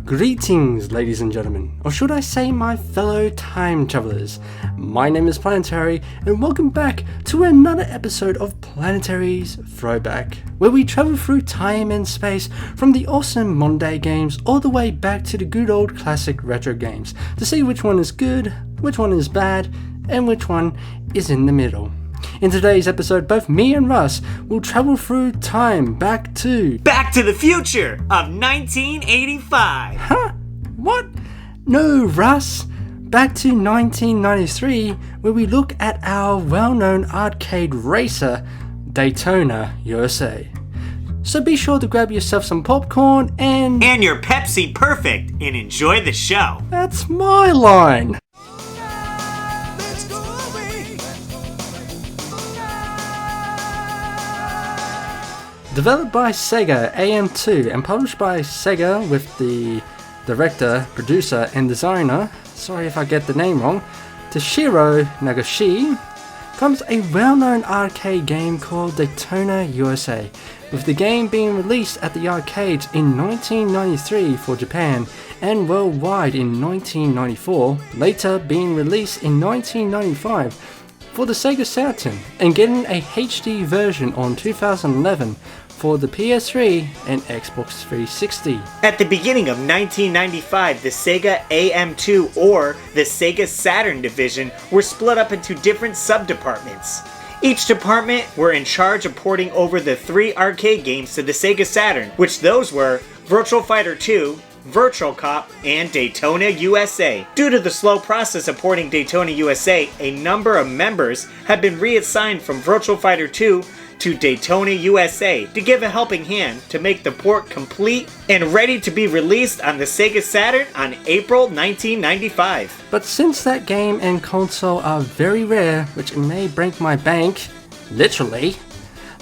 Greetings ladies and gentlemen, or should I say my fellow time travelers. My name is Planetary and welcome back to another episode of Planetary's Throwback, where we travel through time and space from the awesome modern day games all the way back to the good old classic retro games to see which one is good, which one is bad, and which one is in the middle. In today's episode, both me and Russ will travel through time back to the Future of 1985! Huh? What? No, Russ! Back to 1993, where we look at our well-known arcade racer, Daytona USA. So be sure to grab yourself some popcorn and your Pepsi Perfect and enjoy the show! That's my line! Developed by Sega AM2 and published by Sega with the director, producer and designer, sorry if I get the name wrong, Toshiro Nagashi, comes a well-known arcade game called Daytona USA, with the game being released at the arcades in 1993 for Japan and worldwide in 1994, later being released in 1995 for the Sega Saturn and getting a HD version on 2011 for the PS3 and Xbox 360. At the beginning of 1995, the Sega AM2 or the Sega Saturn division were split up into different sub-departments. Each department were in charge of porting over the 3 arcade games to the Sega Saturn, which those were Virtual Fighter 2, Virtual Cop, and Daytona USA. Due to the slow process of porting Daytona USA, a number of members have been reassigned from Virtual Fighter 2 to Daytona USA to give a helping hand to make the port complete and ready to be released on the Sega Saturn on April 1995. But since that game and console are very rare, which may break my bank, literally,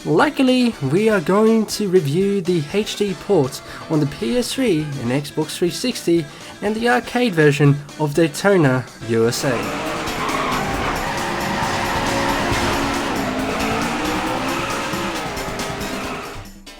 luckily we are going to review the HD ports on the PS3 and Xbox 360 and the arcade version of Daytona USA.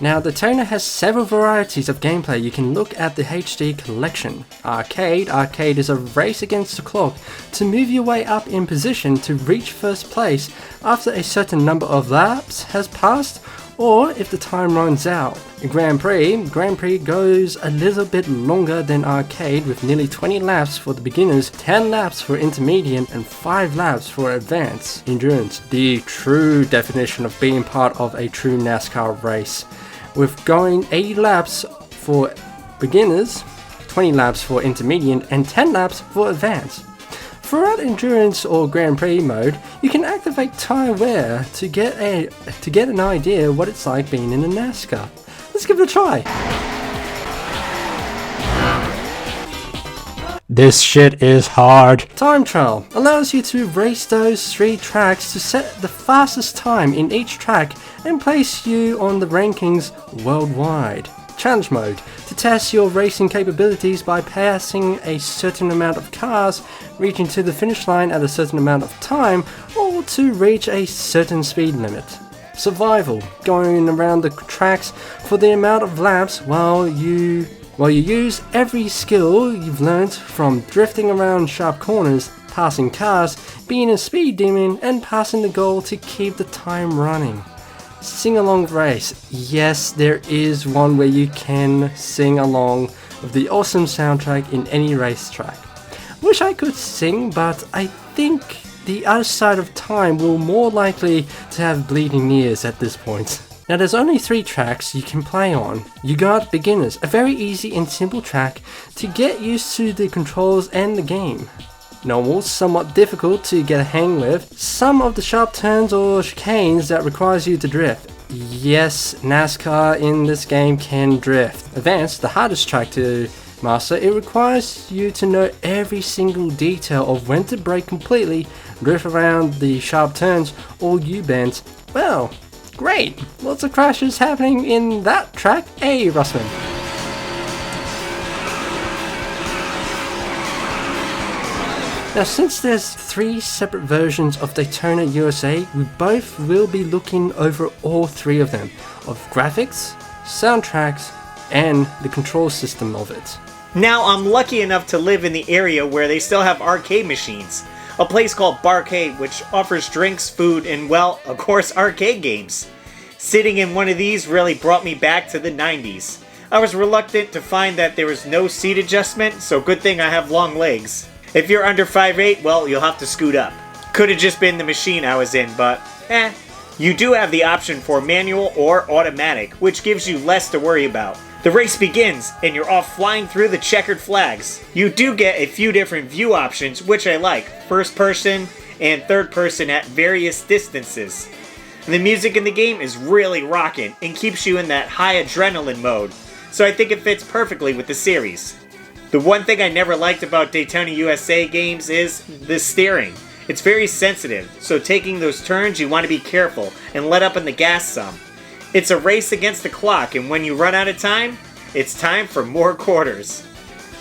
Now, Daytona has several varieties of gameplay. You can look at the HD collection. Arcade is a race against the clock to move your way up in position to reach first place after a certain number of laps has passed or if the time runs out. Grand Prix goes a little bit longer than arcade with nearly 20 laps for the beginners, 10 laps for intermediate and 5 laps for advanced endurance. The true definition of being part of a true NASCAR race, with going 80 laps for beginners, 20 laps for intermediate and 10 laps for advanced. Throughout endurance or Grand Prix mode, you can activate tire wear to get an idea what it's like being in a NASCAR. Let's give it a try. This shit is hard. Time trial allows you to race those 3 tracks to set the fastest time in each track and place you on the rankings worldwide. Challenge mode to test your racing capabilities by passing a certain amount of cars, reaching to the finish line at a certain amount of time, or to reach a certain speed limit. Survival, going around the tracks for the amount of laps while you use every skill you've learnt from drifting around sharp corners, passing cars, being a speed demon, and passing the goal to keep the time running. Sing along race. Yes, there is one where you can sing along with the awesome soundtrack in any racetrack. Wish I could sing, but I think the other side of time will more likely to have bleeding ears at this point. Now there's only 3 tracks you can play on. You got Beginners, a very easy and simple track to get used to the controls and the game. Normal, somewhat difficult to get a hang with. Some of the sharp turns or chicanes that requires you to drift. Yes, NASCAR in this game can drift. Advanced, the hardest track to master, it requires you to know every single detail of when to brake completely, drift around the sharp turns or U-bends. Well, great! Lots of crashes happening in that track, Russman. Now, since there's 3 separate versions of Daytona USA, we both will be looking over all 3 of them, of graphics, soundtracks, and the control system of it. Now I'm lucky enough to live in the area where they still have arcade machines. A place called Barcade, which offers drinks, food, and well, of course, arcade games. Sitting in one of these really brought me back to the 90s. I was reluctant to find that there was no seat adjustment, so good thing I have long legs. If you're under 5'8", well, you'll have to scoot up. Could've just been the machine I was in, but You do have the option for manual or automatic, which gives you less to worry about. The race begins, and you're off flying through the checkered flags. You do get a few different view options, which I like. First person and third person at various distances. The music in the game is really rocking and keeps you in that high adrenaline mode, so I think it fits perfectly with the series. The one thing I never liked about Daytona USA games is the steering. It's very sensitive, so taking those turns you want to be careful and let up on the gas some. It's a race against the clock, and when you run out of time, it's time for more quarters.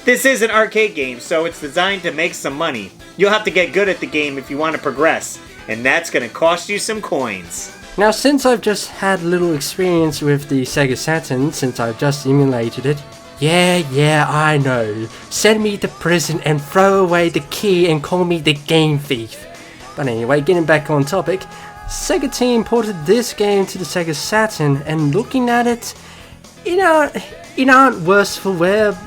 This is an arcade game, so it's designed to make some money. You'll have to get good at the game if you want to progress, and that's going to cost you some coins. Now, since I've just had little experience with the Sega Saturn since I've just emulated it, yeah, I know. Send me to prison and throw away the key and call me the game thief. But anyway, getting back on topic, Sega team ported this game to the Sega Saturn, and looking at it, it aren't worse for wear.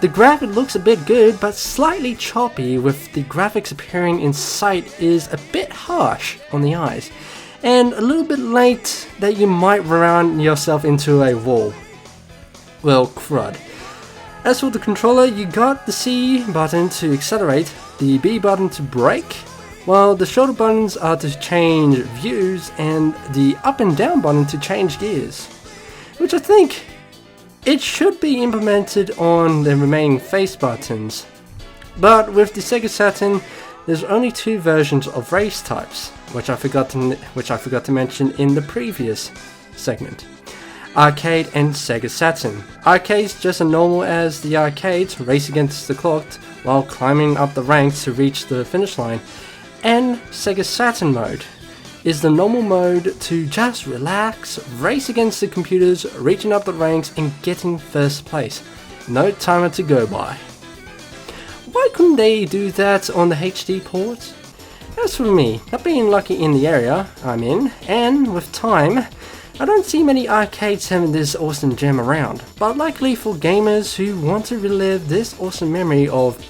The graphic looks a bit good, but slightly choppy, with the graphics appearing in sight is a bit harsh on the eyes, and a little bit late that you might run yourself into a wall. Well, crud. As for the controller, you got the C button to accelerate, the B button to brake, while the shoulder buttons are to change views and the up and down button to change gears. Which I think it should be implemented on the remaining face buttons. But with the Sega Saturn, there's only two versions of race types, which I forgot to mention in the previous segment. Arcade and Sega Saturn. Arcade's just as normal as the arcades, race against the clock while climbing up the ranks to reach the finish line. And Sega Saturn mode is the normal mode to just relax, race against the computers, reaching up the ranks and getting first place. No timer to go by. Why couldn't they do that on the HD port? As for me, not being lucky in the area I'm in, and with time, I don't see many arcades having this awesome gem around, but likely for gamers who want to relive this awesome memory of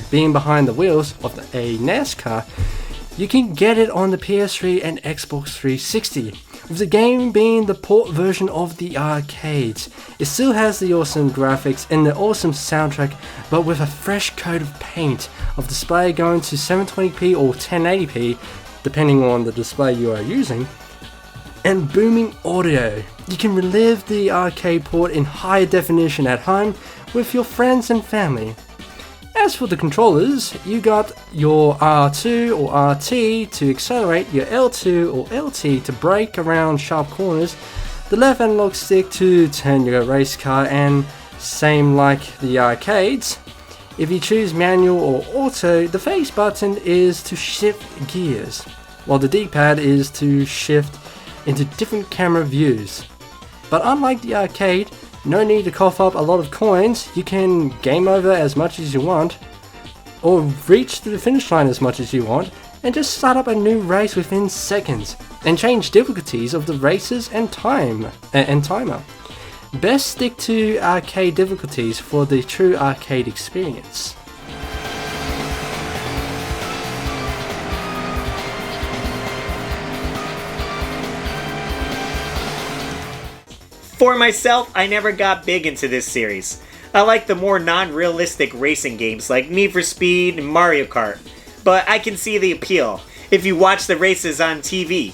being behind the wheels of a NASCAR, you can get it on the PS3 and Xbox 360, with the game being the port version of the arcades. It still has the awesome graphics and the awesome soundtrack, but with a fresh coat of paint, of display going to 720p or 1080p, depending on the display you are using, and booming audio. You can relive the arcade port in higher definition at home with your friends and family. As for the controllers, you got your R2 or RT to accelerate, your L2 or LT to brake around sharp corners, the left analog stick to turn your race car, and same like the arcades. If you choose manual or auto, the face button is to shift gears, while the D-pad is to shift into different camera views. But unlike the arcade, no need to cough up a lot of coins. You can game over as much as you want, or reach to the finish line as much as you want, and just start up a new race within seconds, and change difficulties of the races and timer. Best stick to arcade difficulties for the true arcade experience. For myself, I never got big into this series. I like the more non-realistic racing games like Need for Speed and Mario Kart, but I can see the appeal if you watch the races on TV.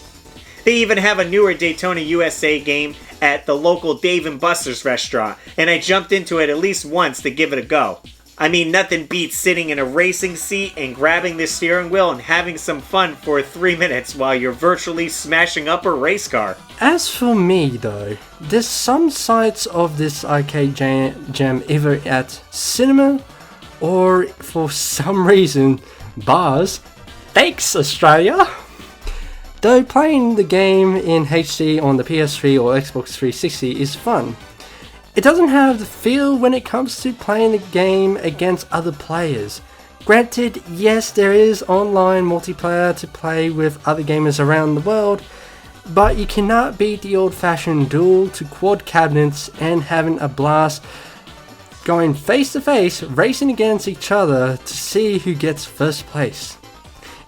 They even have a newer Daytona USA game at the local Dave & Buster's restaurant, and I jumped into it at least once to give it a go. I mean, nothing beats sitting in a racing seat and grabbing the steering wheel and having some fun for 3 minutes while you're virtually smashing up a race car. As for me though, there's some sides of this arcade gem either at cinema or for some reason bars. Thanks Australia! Though playing the game in HD on the PS3 or Xbox 360 is fun, It doesn't have the feel when it comes to playing the game against other players. Granted, yes, there is online multiplayer to play with other gamers around the world, but you cannot beat the old-fashioned duel to quad cabinets and having a blast going face to face, racing against each other to see who gets first place.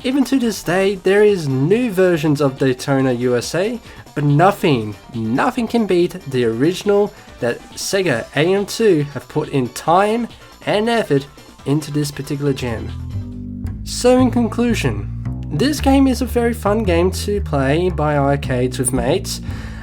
Even to this day, there is new versions of Daytona USA, but nothing can beat the original that Sega AM2 have put in time and effort into this particular gem. So in conclusion, this game is a very fun game to play by arcades with mates,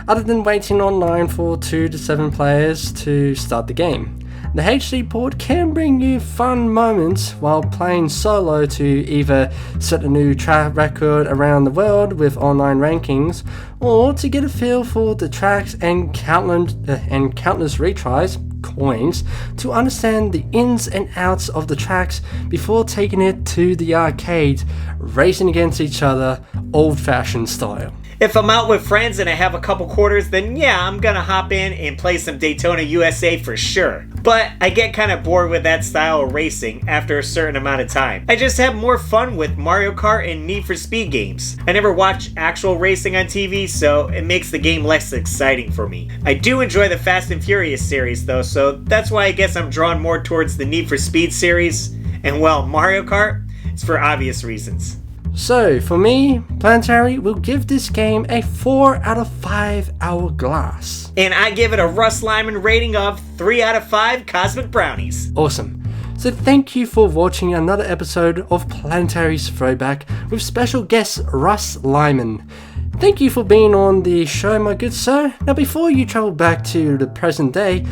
other than waiting online for 2 to 7 players to start the game. The HD port can bring you fun moments while playing solo to either set a new track record around the world with online rankings, or to get a feel for the tracks and countless retries, coins, to understand the ins and outs of the tracks before taking it to the arcade, racing against each other, old-fashioned style. If I'm out with friends and I have a couple quarters, then yeah, I'm gonna hop in and play some Daytona USA for sure. But I get kind of bored with that style of racing after a certain amount of time. I just have more fun with Mario Kart and Need for Speed games. I never watch actual racing on TV, so it makes the game less exciting for me. I do enjoy the Fast and Furious series though, so that's why I guess I'm drawn more towards the Need for Speed series. And well, Mario Kart, it's for obvious reasons. So, for me, Planetary will give this game a 4 out of 5 hourglass. And I give it a Russ Lyman rating of 3 out of 5 Cosmic Brownies. Awesome. So thank you for watching another episode of Planetary's Throwback with special guest Russ Lyman. Thank you for being on the show, my good sir. Now before you travel back to the present day,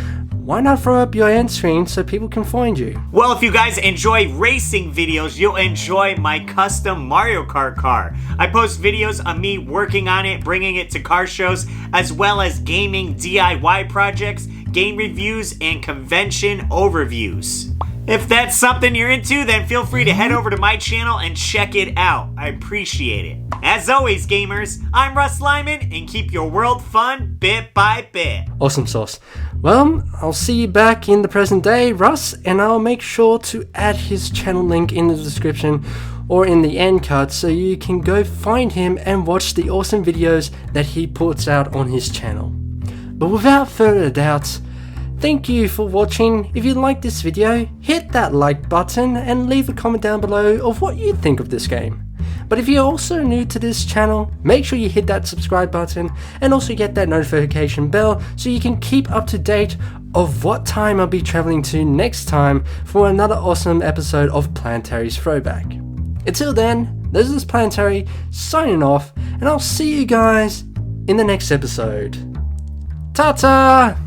why not throw up your end screen so people can find you? Well, if you guys enjoy racing videos, you'll enjoy my custom Mario Kart car. I post videos of me working on it, bringing it to car shows, as well as gaming DIY projects, game reviews, and convention overviews. If that's something you're into, then feel free to head over to my channel and check it out. I appreciate it. As always, gamers, I'm Russ Lyman, and keep your world fun bit by bit. Awesome sauce. Well, I'll see you back in the present day, Russ, and I'll make sure to add his channel link in the description or in the end card so you can go find him and watch the awesome videos that he puts out on his channel. But without further doubt, thank you for watching. If you like this video, hit that like button and leave a comment down below of what you think of this game. But if you're also new to this channel, make sure you hit that subscribe button and also get that notification bell so you can keep up to date of what time I'll be traveling to next time for another awesome episode of Planetary's Throwback. Until then, this is Planetary signing off, and I'll see you guys in the next episode. Ta-ta!